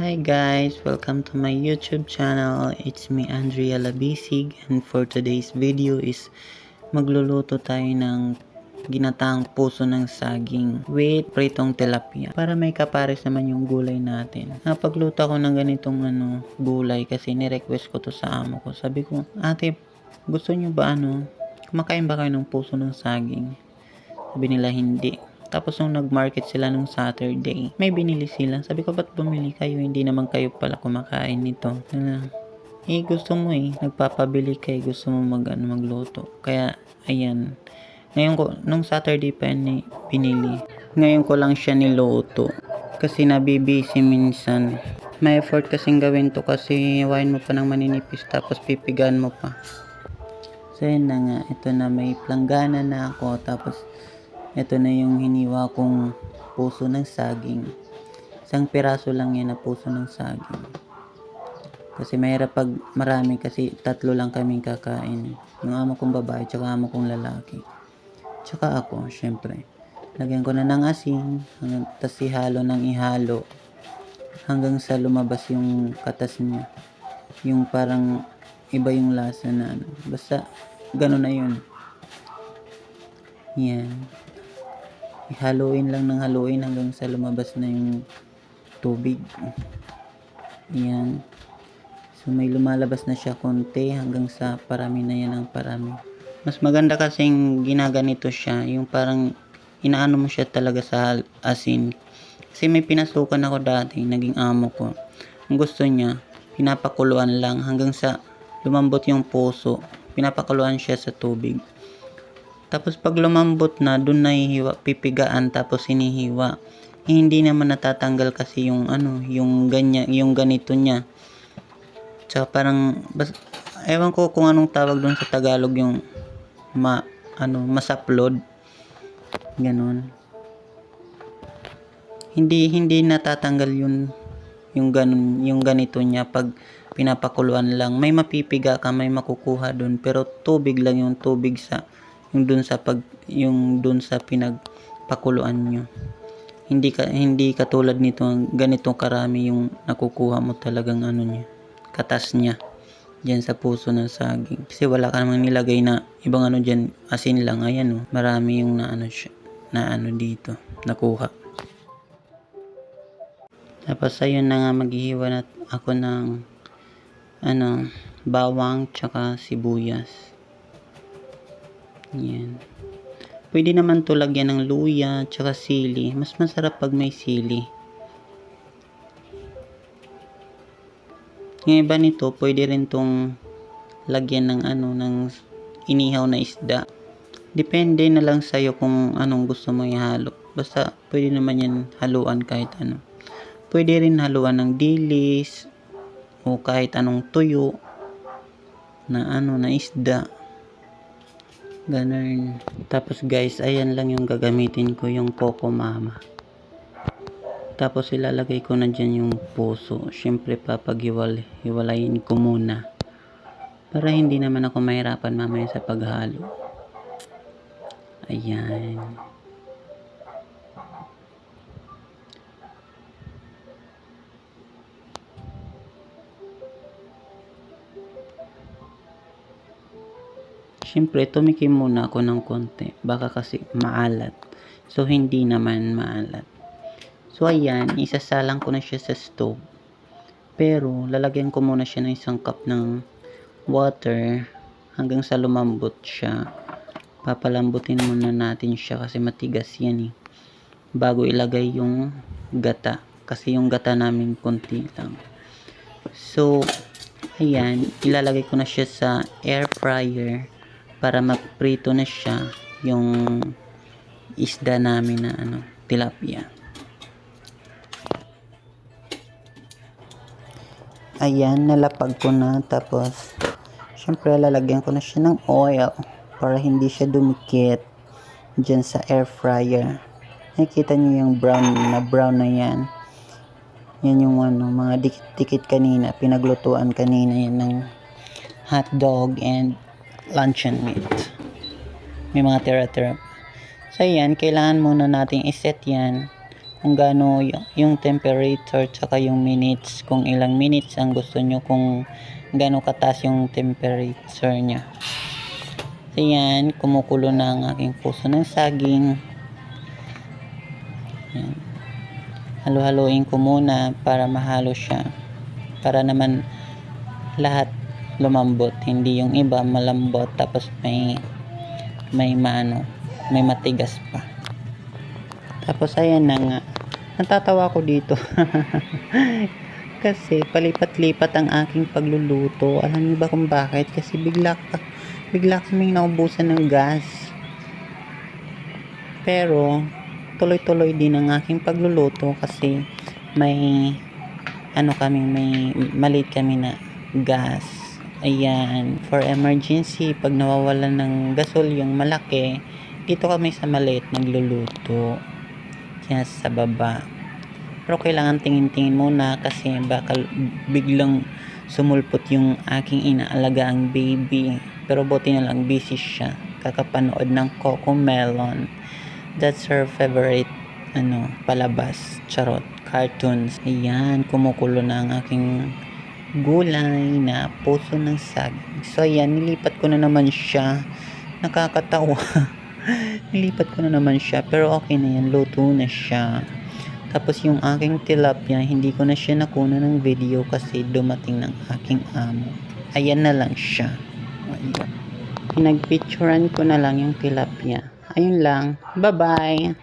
Hi guys, welcome to my YouTube channel. It's me Andrea Labisig, and for today's video is magluluto tayo ng ginataang puso ng saging with pritong tilapia para may kapares naman yung gulay natin. Napagluto ako ng ganitong gulay kasi ni-request ko to sa amo ko. Sabi ko, ate, gusto niyo ba kumakain ba kayo ng puso ng saging? Sabi nila hindi. Tapos nung nag-market sila nung Saturday, may binili sila. Sabi ko, ba't bumili kayo? Hindi naman kayo pala kumakain nito. Gusto mo nagpapabili kayo, gusto mo magluto. Kaya, ayan. Ngayon ko, nung Saturday pa yan binili. Ngayon ko lang siya niluto. Kasi nabibisi minsan. May effort kasing gawin to kasi iwain mo pa ng maninipis tapos pipigaan mo pa. So yun na nga, ito na may planggana na ako. Tapos ito na yung hiniwa kong puso ng saging. Isang piraso lang yan na puso ng saging. Kasi mahirap pag marami kasi tatlo lang kaming kakain. Yung amo kong babae tsaka amo kong lalaki. Tsaka ako, syempre. Lagyan ko na ng asin, tapos ihalo ng ihalo. Hanggang sa lumabas yung katas niya. Yung parang iba yung lasa na Basta, gano'n na yun. Yan. Haluin lang ng haluin hanggang sa lumabas na yung tubig. Ayan. So may lumalabas na siya konti hanggang sa parami na yan ang parami. Mas maganda kasing ginaganito siya, yung parang inaano mo siya talaga sa asin. Kasi may pinasukan ako dati, naging amo ko. Ang gusto niya, pinapakuluan lang hanggang sa lumambot yung puso. Pinapakuluan siya sa tubig. Tapos pag lumambot na, dun nahihiwa, pipigaan tapos hinihiwa. Hindi naman natatanggal kasi yung yung ganyan, yung ganito niya. Tsaka parang ewan ko kung anong tawag dun sa Tagalog, yung masaplod. Ganon. Hindi natatanggal yung ganun, yung ganito niya pag pinapakuluan lang. May mapipiga ka, may makukuha dun, pero tubig lang yung tubig yung dun sa pinagpakuluan nyo. Hindi katulad nito, ganito karami yung nakukuha mo talagang niya, katas niya diyan sa puso ng saging. Kasi wala ka namang nilagay na ibang diyan, asin lang. Ayan marami yung dito nakuha. Tapos ayun na nga, maghihiwa na ako ng bawang tsaka sibuyas. Yan. Pwede naman to lagyan ng luya tsaka sili. Mas masarap pag may sili. Yung iba nito, pwede rin tong lagyan ng ng inihaw na isda. Depende na lang sa'yo kung anong gusto mo ihalo. Basta pwede naman yan haluan kahit ano. Pwede rin haluan ng dilis o kahit anong tuyo na na isda. Ganun. Tapos guys, ayan lang yung gagamitin ko, yung Coco Mama. Tapos ilalagay ko na dyan yung puso. Syempre hiwalayin ko muna. Para hindi naman ako mahirapan mamaya sa paghalo. Ayan. Siyempre, tumikim muna ako ng konti. Baka kasi maalat. So, hindi naman maalat. So, ayan. Isasalang ko na siya sa stove. Pero, lalagyan ko muna siya ng isang cup ng water hanggang sa lumambot siya. Papalambutin muna natin siya kasi matigas yan bago ilagay yung gata. Kasi yung gata namin konti lang. So, ayan. Ilalagay ko na siya sa air fryer para magprito na siya yung isda namin na tilapia. Ayan, nalapag ko na. Tapos syempre lalagyan ko na siya ng oil para hindi siya dumikit dyan sa air fryer. Nakikita niyo yung brown na yan. Yan yung mga dikit-dikit kanina, pinaglutuan kanina yan ng hotdog and luncheon meat. May mga tira-tira. So yan, kailangan muna nating iset yan kung gaano yung temperature tsaka yung minutes, kung ilang minutes ang gusto nyo, kung gaano kataas yung temperature nya. So yan, kumukulo na ang aking puso ng saging. Yan. Halo-haloin ko muna para mahalo siya, para naman lahat lumambot, hindi yung iba malambot tapos may matigas pa. Tapos ayan na nga, natatawa ko dito kasi palipat-lipat ang aking pagluluto. Alam niyo ba kung bakit? Kasi bigla kaming naubusan ng gas, pero tuloy-tuloy din ang aking pagluluto kasi may maliit kami na gas. Ayan, for emergency, pag nawawalan ng gasol yung malaki, dito kami sa maliit nagluluto, kaya sa baba. Pero kailangan tingin-tingin muna kasi baka biglang sumulpot yung aking inaalagang baby. Pero buti na lang busy siya, kakapanood ng Cocomelon. That's her favorite palabas, charot, cartoons. Ayan, kumukulo na ang aking gulay na puso ng saging. So ayan, nilipat ko na naman siya. Nakakatawa. Nilipat ko na naman siya, pero okay na yan, luto na siya. Tapos yung aking tilapia, hindi ko na siya nakuna ng video kasi dumating ng aking amo. Ayan na lang siya. Pinagpicturan ko na lang yung tilapia. Ayun lang. Bye-bye!